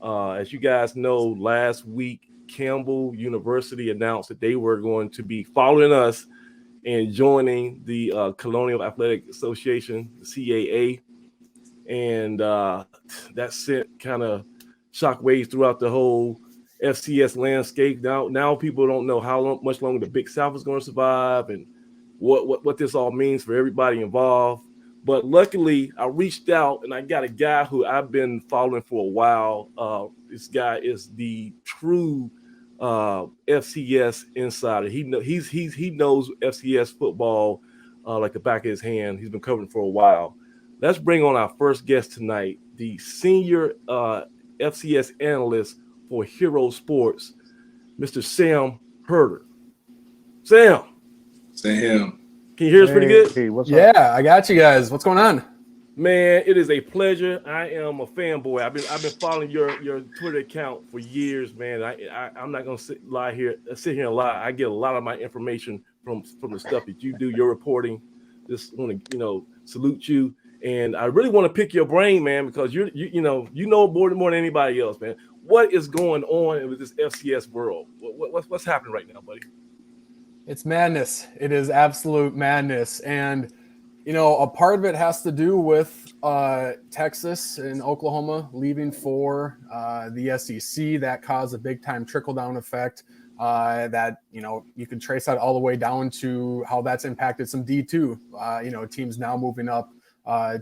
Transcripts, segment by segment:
As you guys know, last week, Campbell University announced that they were going to be following us and joining the Colonial Athletic Association, the CAA. And that sent kind of shockwaves throughout the whole FCS landscape. Now people don't know how much longer the Big South is going to survive and what this all means for everybody involved. But luckily, I reached out and I got a guy who I've been following for a while. This guy is the true FCS insider. He knows FCS football like the back of his hand. He's been covering for a while. Let's bring on our first guest tonight, the senior FCS analyst for HEREO Sports, Mr. Sam Herder. Sam. Can you hear us pretty good? Hey, what's up? Yeah, I got you guys. What's going on? Man, it is a pleasure. I am a fanboy. I've been following your Twitter account for years, man. I'm not gonna sit here and lie. I get a lot of my information from the stuff that you do, your reporting. Just want to salute you, and I really want to pick your brain, man, because you know more than anybody else, man. What is going on with this FCS world? What's happening right now, buddy? It's madness. It is absolute madness. And, a part of it has to do with Texas and Oklahoma leaving for the SEC. That caused a big time trickle down effect that, you can trace that all the way down to how that's impacted some D2, teams now moving up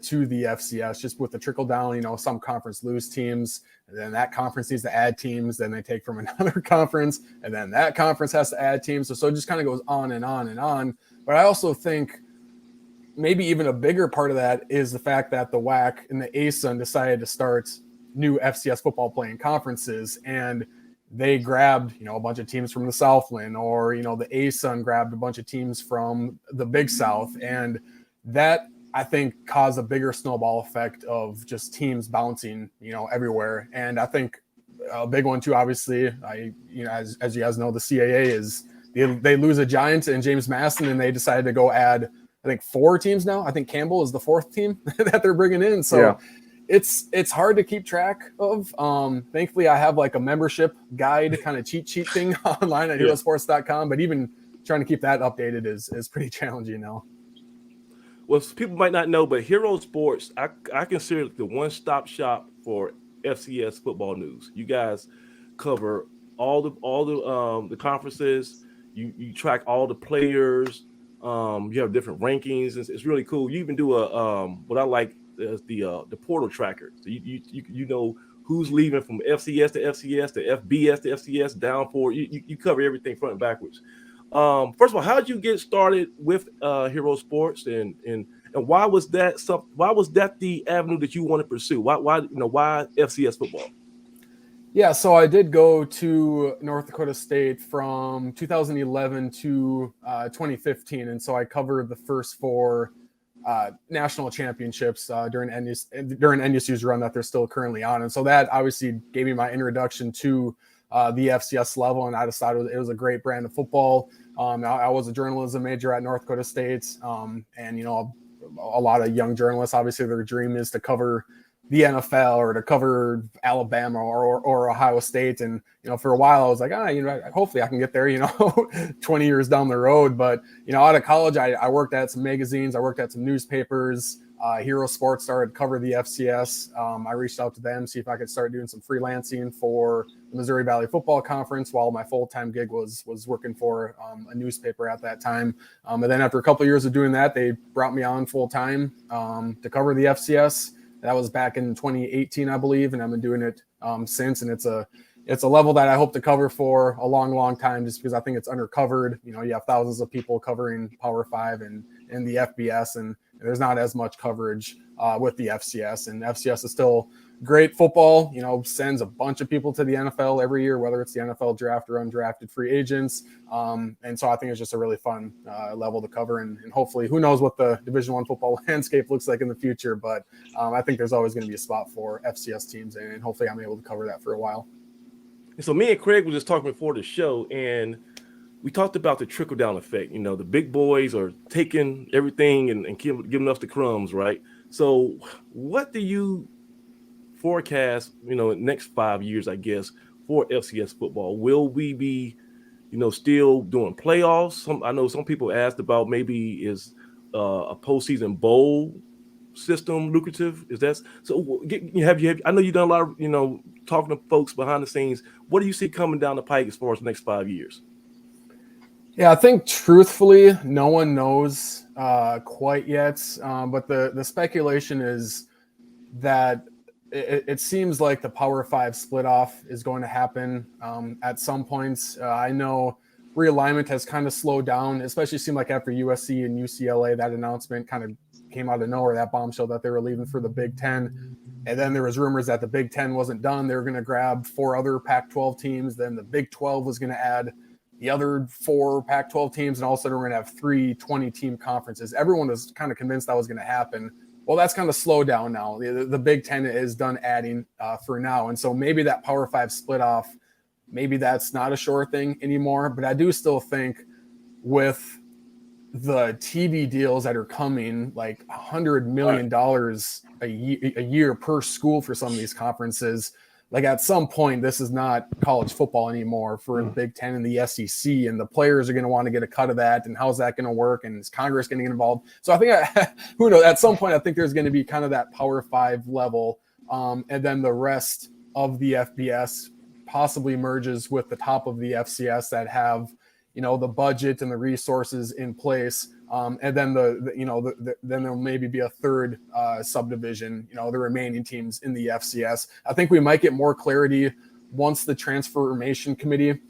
to the FCS just with the trickle down. Some conference lose teams, and then that conference needs to add teams, then they take from another conference, and then that conference has to add teams. So it just kind of goes on and on and on. But I also think maybe even a bigger part of that is the fact that the WAC and the ASUN decided to start new FCS football playing conferences, and they grabbed, a bunch of teams from the Southland, or, the ASUN grabbed a bunch of teams from the Big South, and that I think caused a bigger snowball effect of just teams bouncing, everywhere. And I think a big one too, obviously, as you guys know, the CAA is they lose a giant in James Madison, and they decided to go add, I think, 4 teams now. I think Campbell is the 4th team that they're bringing in. So yeah. It's hard to keep track of. Thankfully, I have like a membership guide kind of cheat sheet thing online at herosports.com, but even trying to keep that updated is pretty challenging now. Well, people might not know, but HEREO Sports, I consider it the one-stop shop for FCS football news. You guys cover all the conferences. You track all the players. You have different rankings. It's really cool. You even do what I like is the portal tracker. So you know who's leaving from FCS to FCS to FBS to FCS down for you cover everything front and backwards. First of all, how did you get started with HEREO Sports, and why was that the avenue that you want to pursue? Why FCS football? Yeah, so I did go to North Dakota State from 2011 to 2015, and so I covered the first 4 national championships during NDSU's run that they're still currently on, and so that obviously gave me my introduction to the FCS level, and I decided it was a great brand of football. I was a journalism major at North Dakota State, and a lot of young journalists, obviously their dream is to cover the NFL or to cover Alabama or Ohio State. And, for a while I was like, hopefully I can get there, 20 years down the road. But, out of college, I worked at some magazines, I worked at some newspapers. HEREO Sports started to cover the FCS. I reached out to them, see if I could start doing some freelancing for the Missouri Valley Football Conference while my full-time gig was working for a newspaper at that time. And then after a couple of years of doing that, they brought me on full-time to cover the FCS. That was back in 2018, I believe, and I've been doing it since. And it's a level that I hope to cover for a long, long time, just because I think it's undercovered. You have thousands of people covering Power 5 and the FBS, and there's not as much coverage with the FCS. And FCS is still great football, sends a bunch of people to the NFL every year, whether it's the NFL draft or undrafted free agents. And so I think it's just a really fun level to cover. And hopefully, who knows what the Division I football landscape looks like in the future. But I think there's always going to be a spot for FCS teams, and hopefully I'm able to cover that for a while. And so me and Craig were just talking before the show, and we talked about the trickle-down effect. The big boys are taking everything and giving us the crumbs, right? So what do you forecast, next 5 years, I guess, for FCS football? Will we be, still doing playoffs? I know some people asked about maybe is a postseason bowl system lucrative? Is that so? I know you've done a lot of, talking to folks behind the scenes. What do you see coming down the pike as far as the next 5 years? Yeah, I think truthfully, no one knows quite yet. But the speculation is that it seems like the Power 5 split off is going to happen at some points. I know realignment has kind of slowed down, especially seemed like after USC and UCLA, that announcement kind of came out of nowhere, that bombshell that they were leaving for the Big Ten. And then there was rumors that the Big Ten wasn't done. They were going to grab 4 other Pac-12 teams. Then the Big 12 was going to add the other 4 Pac-12 teams. And all of a sudden we're going to have 3 20-team conferences. Everyone was kind of convinced that was going to happen. Well, that's kind of slowed down now. The Big Ten is done adding for now. And so maybe that Power 5 split off, maybe that's not a sure thing anymore. But I do still think with the TV deals that are coming, like $100 million a year per school for some of these conferences, like at some point, this is not college football anymore for the Big Ten and the SEC, and the players are going to want to get a cut of that. And how's that going to work? And is Congress going to get involved? So I think, who knows? At some point, I think there's going to be kind of that Power 5 level, and then the rest of the FBS possibly merges with the top of the FCS that have, the budget and the resources in place. And then then there'll maybe be a third subdivision, the remaining teams in the FCS. I think we might get more clarity once the transformation committee,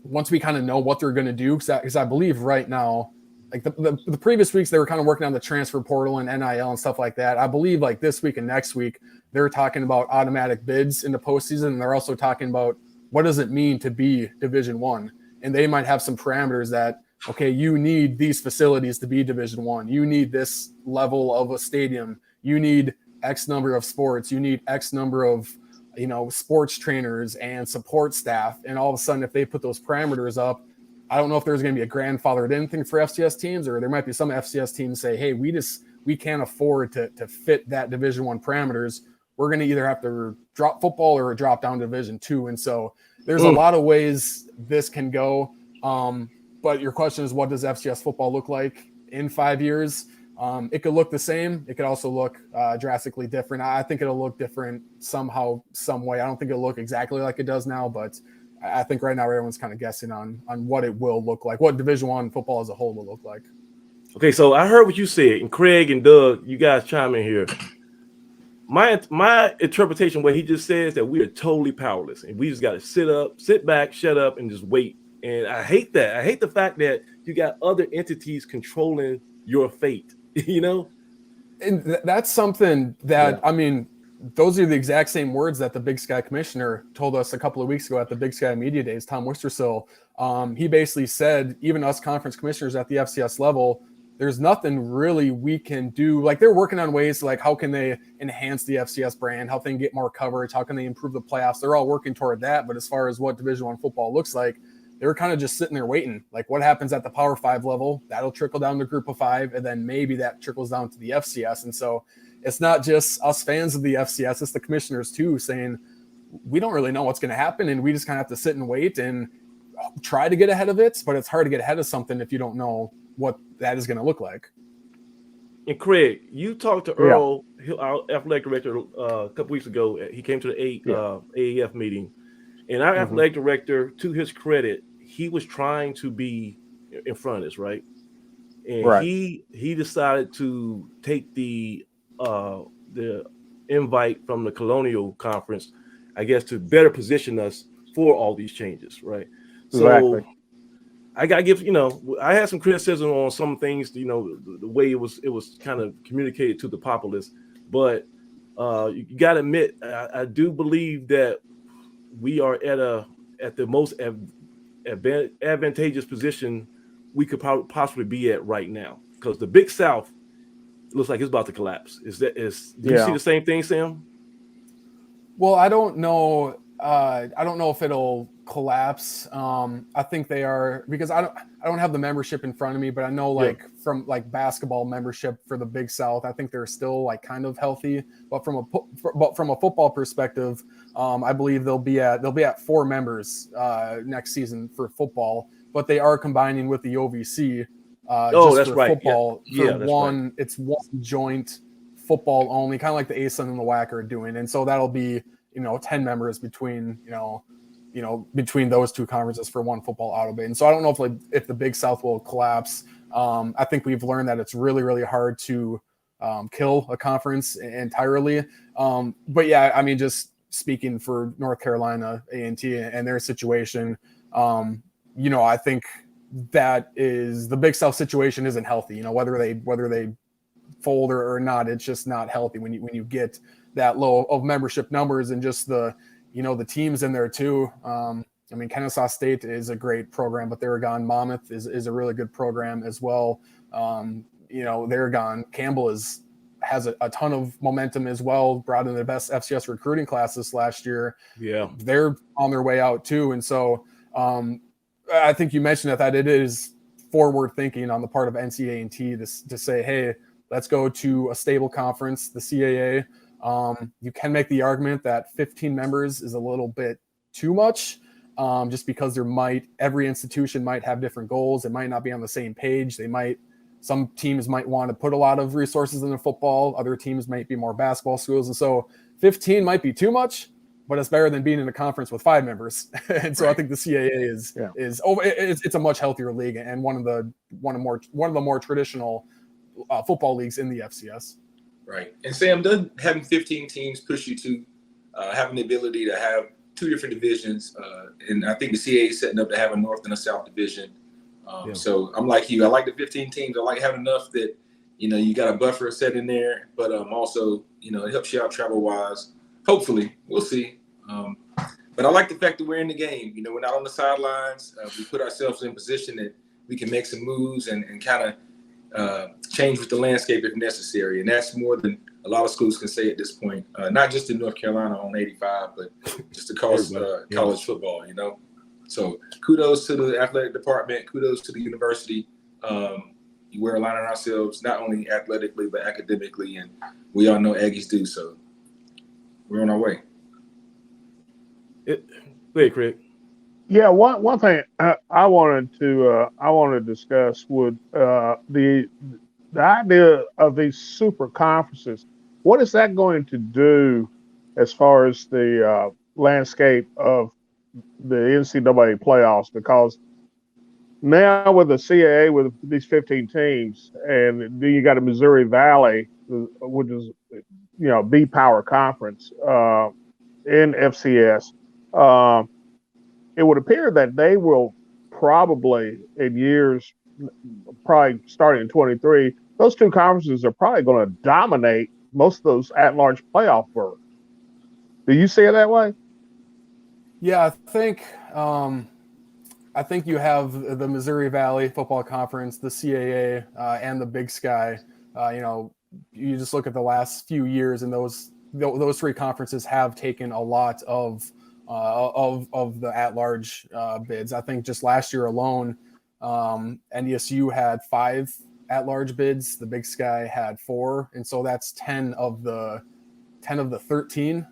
once we kind of know what they're going to do. Because I believe right now, like the previous weeks, they were kind of working on the transfer portal and NIL and stuff like that. I believe like this week and next week, they're talking about automatic bids in the postseason. And they're also talking about what does it mean to be Division I? And they might have some parameters that, okay, you need these facilities to be Division I. You need this level of a stadium. You need X number of sports. You need X number of, sports trainers and support staff. And all of a sudden, if they put those parameters up, I don't know if there's going to be a grandfathered in thing for FCS teams, or there might be some FCS teams say, hey, we can't afford to fit that Division I parameters. We're going to either have to drop football or drop down to Division II. And so there's a lot of ways this can go. But your question is, what does FCS football look like in 5 years? It could look the same. It could also look drastically different. I think it'll look different somehow, some way. I don't think it'll look exactly like it does now, but I think right now everyone's kind of guessing on what it will look like, what Division I football as a whole will look like. Okay, so I heard what you said, and Craig and Doug, you guys chime in here. My interpretation, what he just said, is that we are totally powerless, and we just got to sit back, shut up, and just wait. And I hate that. I hate the fact that you got other entities controlling your fate, And that's something that, I mean, those are the exact same words that the Big Sky commissioner told us a couple of weeks ago at the Big Sky Media Days, Tom Wistersill. He basically said, even us conference commissioners at the FCS level, there's nothing really we can do. Like, they're working on ways like how can they enhance the FCS brand, how they can get more coverage, how can they improve the playoffs. They're all working toward that. But as far as what Division I football looks like, they were kind of just sitting there waiting. Like, what happens at the Power 5 level? That'll trickle down to Group of 5, and then maybe that trickles down to the FCS. And so it's not just us fans of the FCS, it's the commissioners too, saying we don't really know what's going to happen, and we just kind of have to sit and wait and try to get ahead of it. But it's hard to get ahead of something if you don't know what that is going to look like. And Craig, you talked to Earl, our athletic director, a couple weeks ago. He came to the AAF meeting. And our athletic director, to his credit, he was trying to be in front of this, right? And he decided to take the invite from the Colonial Conference, I guess, to better position us for all these changes, right? So I got to give, I had some criticism on some things, the way it was kind of communicated to the populace, but you got to admit, I do believe that we are at the most advantageous position we could possibly be at right now, because the Big South looks like it's about to collapse. Do you see the same thing, Sam? Well, I don't know I don't know if it'll collapse. I think they are, because I don't have the membership in front of me, but I know from like basketball membership for the Big South, I think they're still like kind of healthy. But from a football perspective, I believe they'll be at 4 members next season for football, but they are combining with the OVC just that's for right. football. Yeah, that's right. It's one joint football only, kind of like the ASUN and the WAC are doing, and so that'll be 10 members between between those two conferences for one football auto bid. And so I don't know if the Big South will collapse. I think we've learned that it's really, really hard to kill a conference entirely. But yeah, I mean, just speaking for North Carolina A&T and their situation, I think that is the Big South situation isn't healthy. Whether they fold or not, it's just not healthy when you get that low of membership numbers, and just the teams in there too. I mean, Kennesaw State is a great program, but they're gone. Monmouth is a really good program as well. They're gone. Campbell has a ton of momentum as well, brought in the best FCS recruiting classes last year. Yeah. They're on their way out too. And so I think you mentioned that it is forward thinking on the part of NCAA to say, hey, let's go to a stable conference, the CAA. You can make the argument that 15 members is a little bit too much, just because every institution might have different goals. It might not be on the same page. Some teams might want to put a lot of resources into football. Other teams might be more basketball schools. And so 15 might be too much, but it's better than being in a conference with 5 members. And so I think the CAA it's a much healthier league, and one of the more traditional football leagues in the FCS. Right. And Sam, doesn't having 15 teams push you to having the ability to have 2 different divisions? And I think the CAA is setting up to have a North and a South division. So I'm like you. I like the 15 teams. I like having enough that, you got a buffer set in there, but also, it helps you out travel-wise. Hopefully. We'll see. But I like the fact that we're in the game. We're not on the sidelines. We put ourselves in a position that we can make some moves and kind of change with the landscape if necessary. And that's more than a lot of schools can say at this point, not just in North Carolina on 85, but just across college football, So kudos to the athletic department, kudos to the university. We're aligning ourselves not only athletically, but academically, and we all know Aggies do, so we're on our way. Go ahead, Craig. Yeah, one thing I wanted to discuss with the idea of these super conferences. What is that going to do as far as the landscape of the NCAA playoffs? Because now with the CAA with these 15 teams, and then you got a Missouri Valley, which is B power conference in FCS. It would appear that they will probably starting in 23, those 2 conferences are probably going to dominate most of those at-large playoff berths. Do you see it that way? Yeah, I think you have the Missouri Valley Football Conference, the CAA, and the Big Sky. You just look at the last few years, and those 3 conferences have taken a lot of the at-large bids. I think just last year alone, NDSU had 5 at-large bids. The Big Sky had 4, and so that's 10 of the 13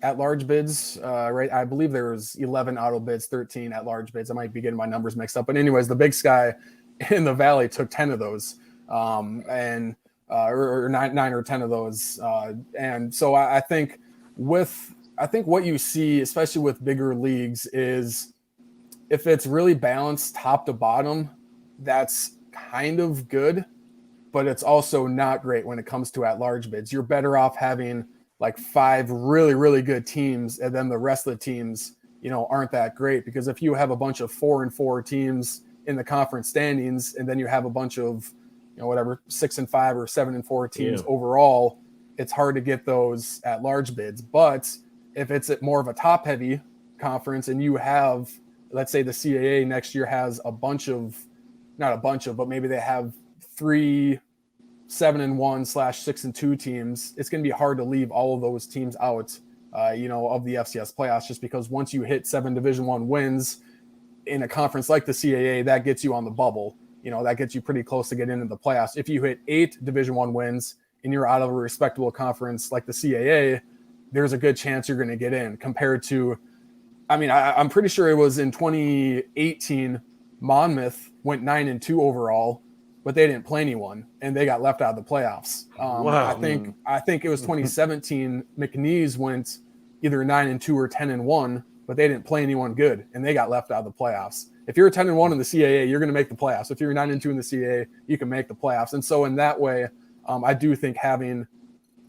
at-large bids. Right? I believe there was 11 auto bids, 13 at-large bids. I might be getting my numbers mixed up, but anyways, the Big Sky in the Valley took 10 of those, or 9 or 10 of those, and so I think what you see, especially with bigger leagues, is if it's really balanced top to bottom, that's kind of good, but it's also not great when it comes to at-large bids. You're better off having like 5 really, really good teams, and then the rest of the teams, aren't that great. Because if you have a bunch of 4-4 teams in the conference standings, and then you have a bunch of, 6-5 or 7-4 teams overall, it's hard to get those at-large bids. But if it's more of a top-heavy conference, and you have, let's say the CAA next year has but maybe they have 3 7-1/6-2 teams, it's going to be hard to leave all of those teams out of the FCS playoffs, just because once you hit 7 Division I wins in a conference like the CAA, that gets you on the bubble. That gets you pretty close to get into the playoffs. If you hit 8 Division I wins and you're out of a respectable conference like the CAA, there's a good chance you're going to get in, compared to, I'm pretty sure it was in 2018, Monmouth went 9-2 overall, but they didn't play anyone and they got left out of the playoffs. Wow. I think it was 2017. McNeese went either 9-2 or 10-1, but they didn't play anyone good and they got left out of the playoffs. If you're 10-1 in the CAA, you're going to make the playoffs. If you're 9-2 in the CAA, you can make the playoffs. And so in that way, I do think having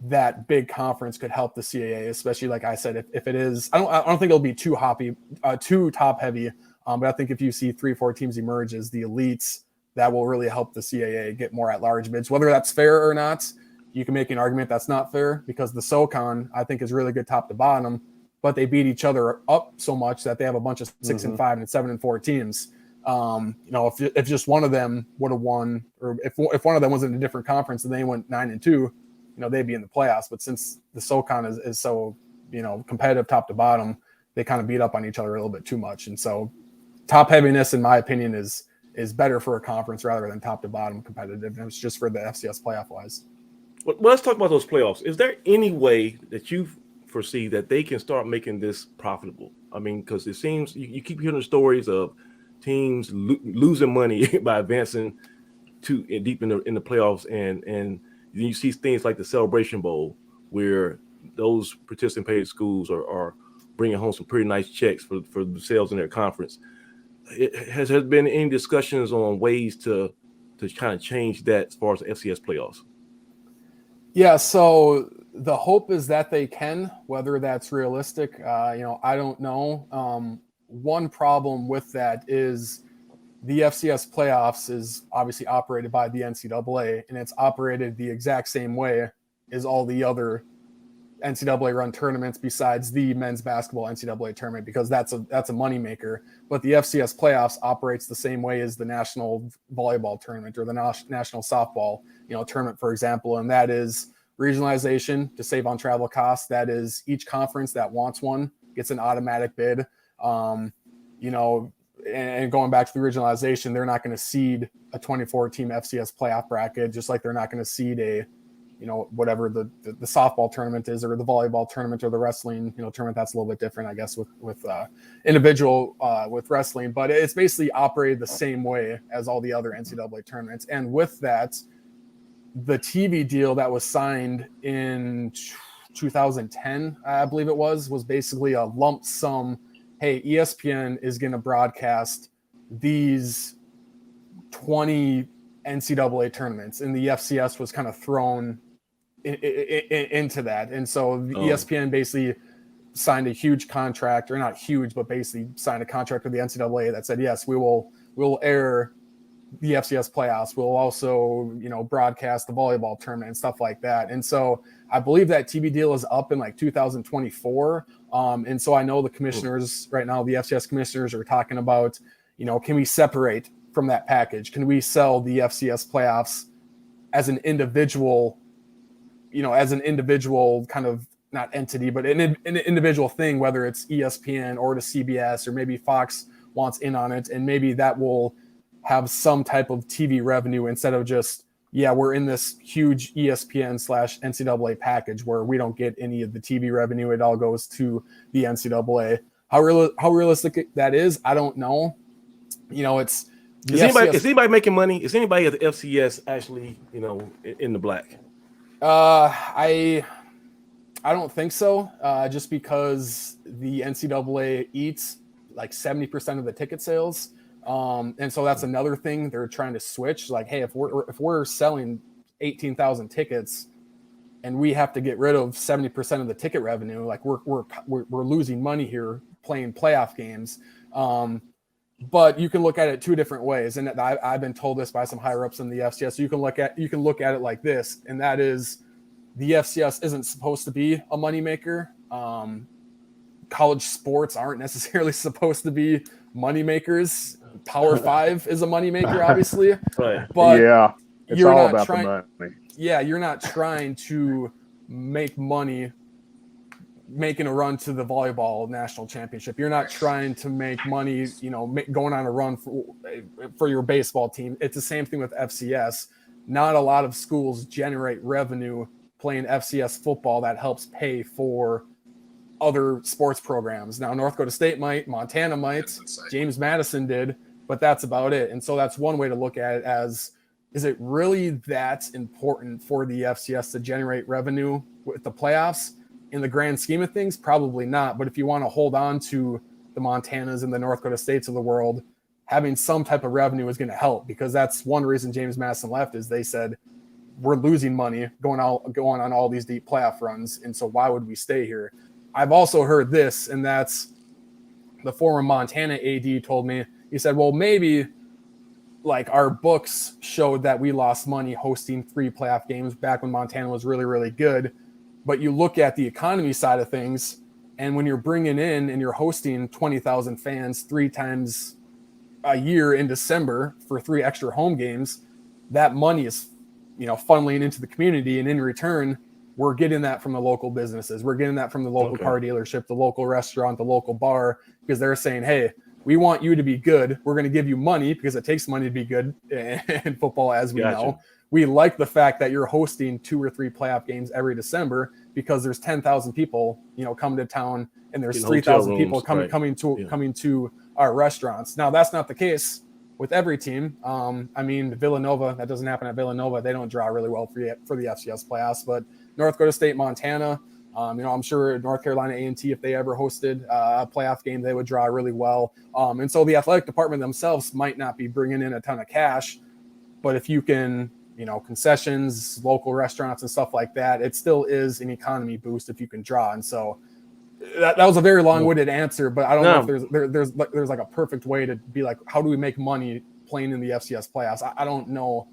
that big conference could help the CAA, especially like I said, if it is, I don't think it'll be too top heavy. But I think if you see 3-4 teams emerge as the elites, that will really help the CAA get more at-large bids. Whether that's fair or not, you can make an argument that's not fair, because the SoCon, I think, is really good top to bottom, but they beat each other up so much that they have a bunch of 6-5 and 7-4 teams. If just one of them would have won, or if one of them was in a different conference and they went 9-2, they'd be in the playoffs. But since the SoCon is so, competitive top to bottom, they kind of beat up on each other a little bit too much. And so top heaviness, in my opinion, is better for a conference rather than top to bottom competitiveness, just for the FCS playoff wise. Well, let's talk about those playoffs. Is there any way that you foresee that they can start making this profitable? Because it seems you keep hearing the stories of teams losing money by advancing too deep in the playoffs, and then you see things like the Celebration Bowl, where those participating schools are bringing home some pretty nice checks for themselves in their conference. Has there been any discussions on ways to kind of change that as far as the FCS playoffs? Yeah, so the hope is that they can. Whether that's realistic, I don't know. One problem with that is the FCS playoffs is obviously operated by the NCAA, and it's operated the exact same way as all the other NCAA run tournaments besides the men's basketball NCAA tournament, because that's a moneymaker. But the FCS playoffs operates the same way as the national volleyball tournament or the national softball tournament, for example, and that is regionalization to save on travel costs. That is, each conference that wants one gets an automatic bid. And going back to the regionalization, they're not going to seed a 24-team FCS playoff bracket, just like they're not going to seed a whatever the softball tournament is, or the volleyball tournament, or the wrestling tournament. That's a little bit different, I guess, with individual with wrestling, but it's basically operated the same way as all the other NCAA tournaments. And with that, the TV deal that was signed in 2010, I believe it was basically a lump sum. Hey, ESPN is going to broadcast these 20 NCAA tournaments, and the FCS was kind of thrown into that. And so ESPN basically signed a huge contract, or not huge, but basically signed a contract with the NCAA that said, yes, we'll air the FCS playoffs. We'll also, broadcast the volleyball tournament and stuff like that. And so I believe that TV deal is up in like 2024. And so I know the commissioners right now, the FCS commissioners, are talking about, can we separate from that package? Can we sell the FCS playoffs as an individual, kind of, not entity, but an individual thing, whether it's ESPN or to CBS, or maybe Fox wants in on it. And maybe that will have some type of TV revenue instead of just, we're in this huge ESPN/NCAA package where we don't get any of the TV revenue. It all goes to the NCAA. How realistic that is, I don't know. Is anybody making money? Is anybody at the FCS actually, in the black? I don't think so. Just because the NCAA eats like 70% of the ticket sales. And so that's another thing they're trying to switch. Like, hey, if we're selling 18,000 tickets and we have to get rid of 70% of the ticket revenue, like we're losing money here playing playoff games. But you can look at it two different ways, and I've been told this by some higher ups in the FCS. So you can look at it like this, and that is, the FCS isn't supposed to be a moneymaker. College sports aren't necessarily supposed to be moneymakers. Power 5 is a moneymaker, obviously. Right. But it's all about the money. Yeah, you're not trying to make money making a run to the volleyball national championship. You're not trying to make money, going on a run for your baseball team. It's the same thing with FCS. Not a lot of schools generate revenue playing FCS football that helps pay for other sports programs. Now, North Dakota State might, Montana might, James Madison did, but that's about it. And so that's one way to look at it as, is it really that important for the FCS to generate revenue with the playoffs? In the grand scheme of things, probably not. But if you want to hold on to the Montanas and the North Dakota States of the world, having some type of revenue is going to help, because that's one reason James Madison left, is they said, we're losing money going on all these deep playoff runs. And so why would we stay here? I've also heard this, and that's the former Montana AD told me, he said, well, maybe like our books showed that we lost money hosting 3 playoff games back when Montana was really, really good. But you look at the economy side of things, and when you're bringing in and you're hosting 20,000 fans 3 times a year in December for 3 extra home games, that money is, funneling into the community. And in return, we're getting that from the local businesses. We're getting that from the local car dealership, the local restaurant, the local bar, because they're saying, hey, we want you to be good. We're going to give you money because it takes money to be good in football, as we know. We like the fact that you're hosting 2 or 3 playoff games every December, because there's 10,000 people, coming to town, and there's 3,000 people coming to our restaurants. Now, that's not the case with every team. Villanova, that doesn't happen at Villanova. They don't draw really well for the FCS playoffs, but North Dakota State, Montana, I'm sure North Carolina A&T, if they ever hosted a playoff game, they would draw really well. And so the athletic department themselves might not be bringing in a ton of cash, but if you can, concessions, local restaurants and stuff like that, it still is an economy boost if you can draw. And so that was a very long-winded answer, but I don't know if there's like a perfect way to be like, how do we make money playing in the FCS playoffs? I don't know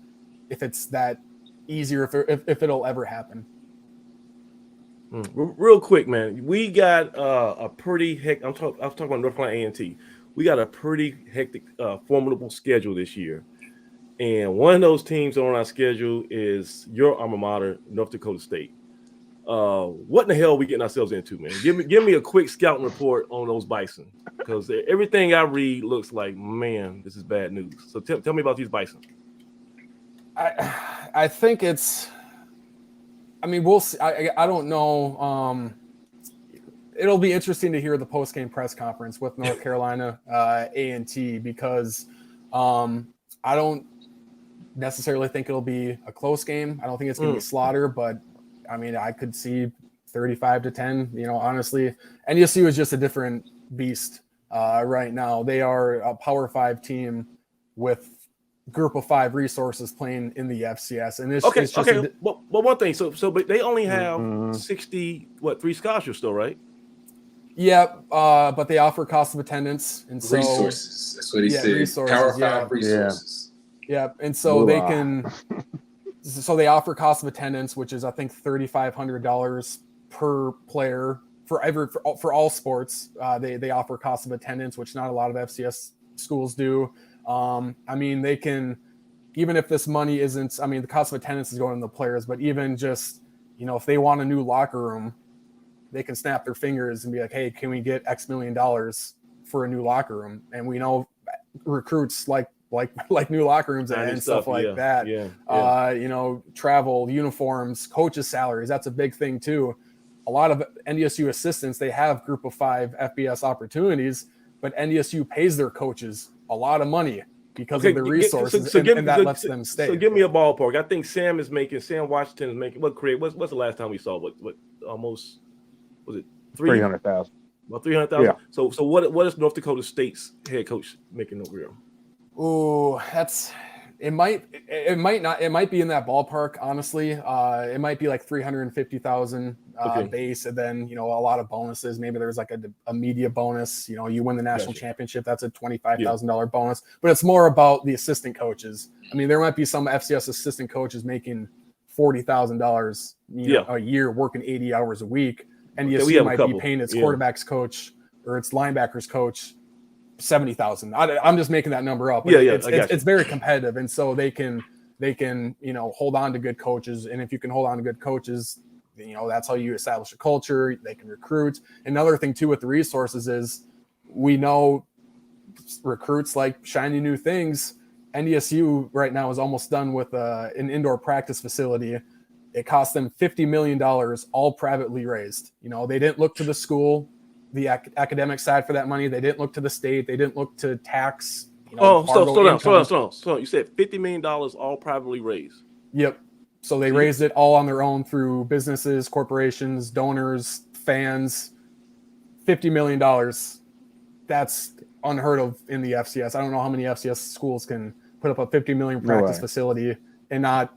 if it's that easy, or if it'll ever happen. Real quick, man, we got a pretty I'm talking about North Carolina A&T. We got a pretty hectic, formidable schedule this year. And one of those teams on our schedule is your alma mater, North Dakota State. What in the hell are we getting ourselves into, man? Give me a quick scouting report on those Bison, because everything I read looks like, man, this is bad news. So tell me about these Bison. I think it's, we'll see. I don't know. It'll be interesting to hear the post-game press conference with North Carolina A&T, because I don't necessarily think it'll be a close game. I don't think it's going to be slaughter, but I could see 35-10. Honestly, NDSU is just a different beast right now. They are a Power 5 team with group of 5 resources playing in the FCS, and it's just But one thing, but they only have 3 scholarships still, right? Yeah, but they offer cost of attendance and so resources. That's what he said. Resources, Power 5 resources. Yeah, and so they can. So they offer cost of attendance, which is I think $3,500 per player for all sports. They offer cost of attendance, which not a lot of FCS schools do. They can, even if this money isn't, the cost of attendance is going to the players, but even just, if they want a new locker room, they can snap their fingers and be like, hey, can we get X million dollars for a new locker room? And we know recruits like new locker rooms and stuff like that. Travel, uniforms, coaches' salaries, that's a big thing too. A lot of NDSU assistants, they have group of 5 FBS opportunities, but NDSU pays their coaches a lot of money because of the resources, and that lets them stay. So give me a ballpark. I think Sam Washington is making, what's the last time we saw? What almost, was it 300,000? About 300,000. Yeah. So what is North Dakota State's head coach making over here? Oh, it might be in that ballpark, honestly. It might be like 350,000 base, and then a lot of bonuses. Maybe there's like a media bonus. You win the national championship, that's a $25,000 bonus. But it's more about the assistant coaches. There might be some FCS assistant coaches making $40,000 a year, working 80 hours a week. And NDSU might be paying its quarterback's coach or its linebackers coach $70,000. I'm just making that number up. It's very competitive, and so they can hold on to good coaches, and if you can hold on to good coaches, that's how you establish a culture. They can recruit. Another thing too with the resources is we know recruits like shiny new things. NDSU right now is almost done with an indoor practice facility. It cost them $50 million, all privately raised. They didn't look to the school, the academic side for that money. They didn't look to the state. They didn't look to tax. Slow down. You said $50 million all privately raised. Yep. So they raised it all on their own through businesses, corporations, donors, fans. $50 million. That's unheard of in the FCS. I don't know how many FCS schools can put up a $50 million practice facility and not,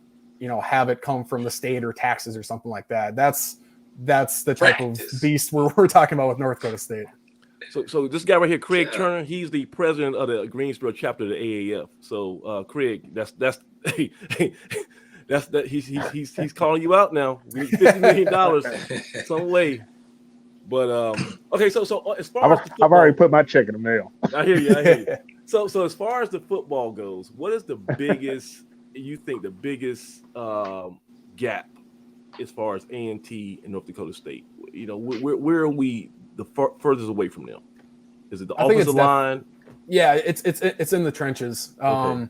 have it come from the state or taxes or something like that. That's the type of beast we're talking about with North Dakota State. So this guy right here, Craig Turner, he's the president of the Greensboro chapter of the AAF. So Craig, he's calling you out now. $50 million some way. But okay, so as far as I've already put my check in the mail. I hear you. So as far as the football goes, what is the biggest gap as far as A&T and North Dakota State? Where are we the furthest away from them? Is it the offensive line? Yeah, it's in the trenches. Okay.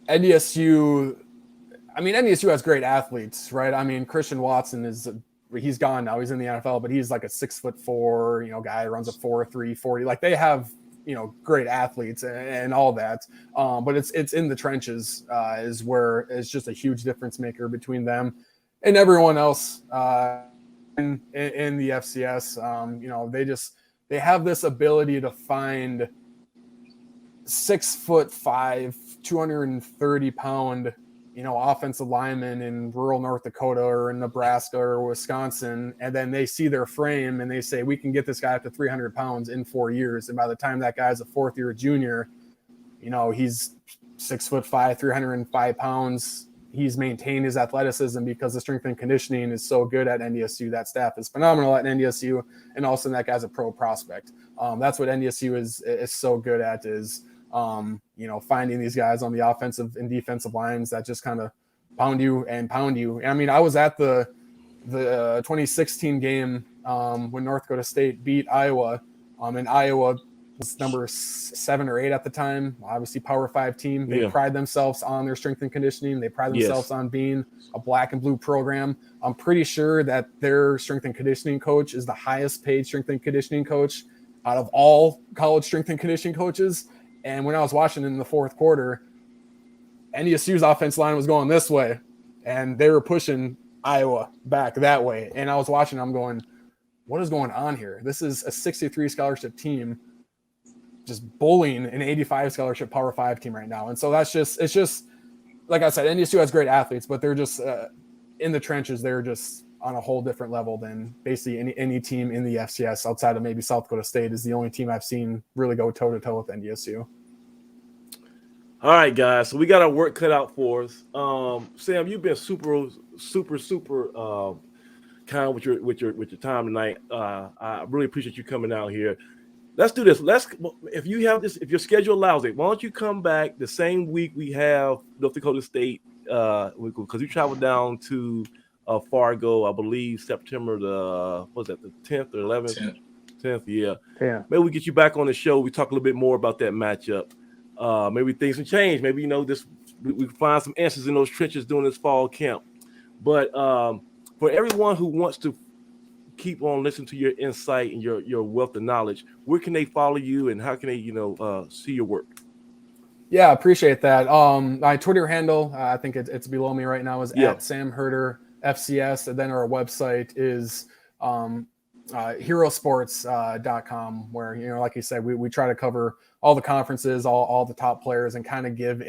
NDSU has great athletes, right? Christian Watson he's gone now. He's in the NFL, but he's like a 6'4", guy who runs a 4.3 40. Like they have, great athletes and all that. But it's in the trenches is where it's just a huge difference maker between them and everyone else in the FCS. They have this ability to find 6'5", 230-pound, offensive linemen in rural North Dakota or in Nebraska or Wisconsin, and then they see their frame and they say, we can get this guy up to 300 pounds in 4 years. And by the time that guy's a fourth-year junior, he's 6'5", 305 pounds. He's maintained his athleticism because the strength and conditioning is so good at NDSU. That staff is phenomenal at NDSU, and also that guy's a pro prospect. That's what NDSU is so good at is finding these guys on the offensive and defensive lines that just kind of pound you. I was at the 2016 game when North Dakota State beat Iowa, and Iowa was number 7 or 8 at the time. Obviously, Power 5 team. They pride themselves on their strength and conditioning. They pride themselves on being a black and blue program. I'm pretty sure that their strength and conditioning coach is the highest paid strength and conditioning coach out of all college strength and conditioning coaches. And when I was watching in the fourth quarter, NDSU's offense line was going this way, and they were pushing Iowa back that way. And I was watching, I'm going, what is going on here? This is a 63 scholarship team just bullying an 85 scholarship Power 5 team right now. And so it's just, like I said, NDSU has great athletes, but they're just in the trenches. They're just on a whole different level than basically any team in the FCS outside of maybe South Dakota State is the only team I've seen really go toe-to-toe with NDSU. All right, guys. So we got our work cut out for us. Sam, you've been super kind with your time tonight. I really appreciate you coming out here. Let's do this. If your schedule allows it, why don't you come back the same week we have North Dakota State? Because you traveled down to Fargo, I believe September the 10th or 11th? 10th, yeah. Maybe we get you back on the show. We talk a little bit more about that matchup. Maybe things can change. Maybe we find some answers in those trenches during this fall camp. But for everyone who wants to keep on listening to your insight and your wealth of knowledge, where can they follow you and how can they see your work? Yeah, appreciate that. My Twitter handle, I think it's below me right now, is at Sam Herder FCS, and then our website is herosports.com, where like you said, we try to cover all the conferences, all the top players, and kind of give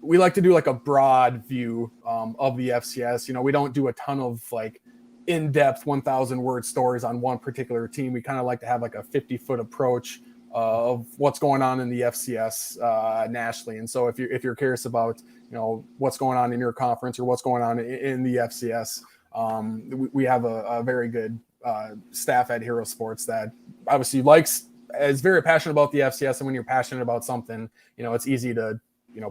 we like to do like a broad view of the FCS. We don't do a ton of like in-depth 1,000 word stories on one particular team. We kind of like to have like a 50-foot approach of what's going on in the FCS nationally. And so if you're curious about what's going on in your conference or what's going on in the FCS, we have a very good staff at Hero Sports that obviously is very passionate about the FCS. And when you're passionate about something, it's easy to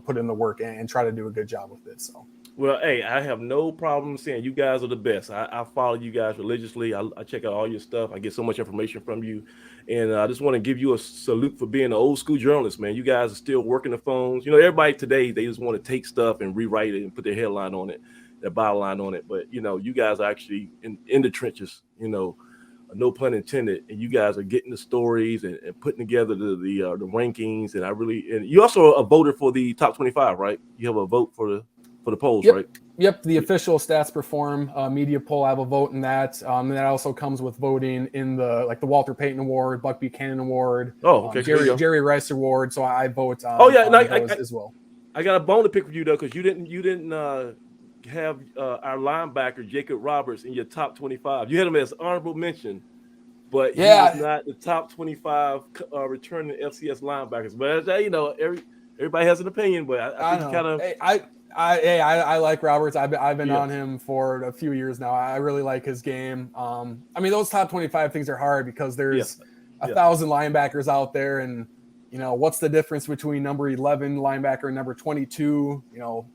put in the work and try to do a good job with it. So Well, hey, I have no problem saying you guys are the best. I follow you guys religiously. I check out all your stuff. I get so much information from you. And I just want to give you a salute for being an old school journalist, man. You guys are still working the phones. You know, everybody today, they just want to take stuff and rewrite it and put their headline on it, their byline on it. But, you know, you guys are actually in the trenches, you know, no pun intended. And you guys are getting the stories and putting together the rankings. And you also a voter for the top 25, right? You have a vote for the polls, Yep. right? Yep, the official Stats Perform media poll. I have a vote in that. And that also comes with voting in the Walter Payton Award, Buck Buchanan Award, Oh, okay. Jerry Rice Award. So I vote on, those as well. I got a bone to pick with you though, because you didn't have our linebacker Jacob Roberts in your top 25. You had him as honorable mention, but he was not the top 25 returning FCS linebackers. But you know, everybody has an opinion, but I think kind of. I like Roberts. I've been on him for a few years now. I really like his game. I mean, those top 25 things are hard because there's 1,000 linebackers out there, and you know what's the difference between number 11 linebacker and number 22? You know,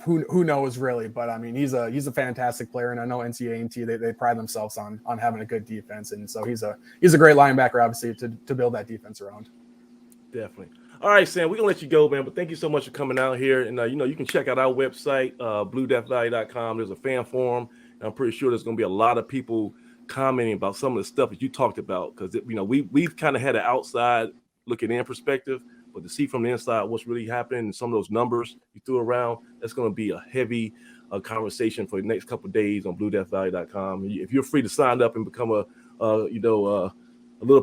who knows really? But I mean, he's a fantastic player, and I know NCAA they pride themselves on having a good defense, and so he's a great linebacker, obviously, to build that defense around. Definitely. All right, Sam, we're going to let you go, man, but thank you so much for coming out here. And, you know, you can check out our website, bluedeathvalley.com. There's a fan forum, and I'm pretty sure there's going to be a lot of people commenting about some of the stuff that you talked about because, you know, we've kind of had an outside looking in perspective, but to see from the inside what's really happening and some of those numbers you threw around, that's going to be a heavy conversation for the next couple of days on bluedeathvalley.com. If you're free to sign up and become a little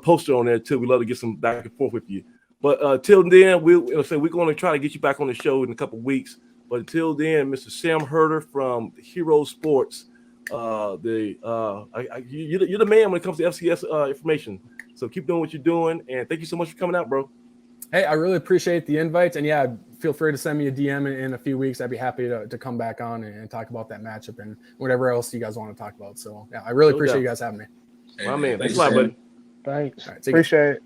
poster on there, too, we'd love to get some back and forth with you. But till then, we're going to try to get you back on the show in a couple of weeks. But until then, Mr. Sam Herder from HEREO Sports, you're the man when it comes to FCS information. So keep doing what you're doing, and thank you so much for coming out, bro. Hey, I really appreciate the invite, and yeah, feel free to send me a DM in a few weeks. I'd be happy to come back on and talk about that matchup and whatever else you guys want to talk about. So yeah, I really appreciate you guys having me. My man, thanks a lot, buddy. Thanks. All right, appreciate it.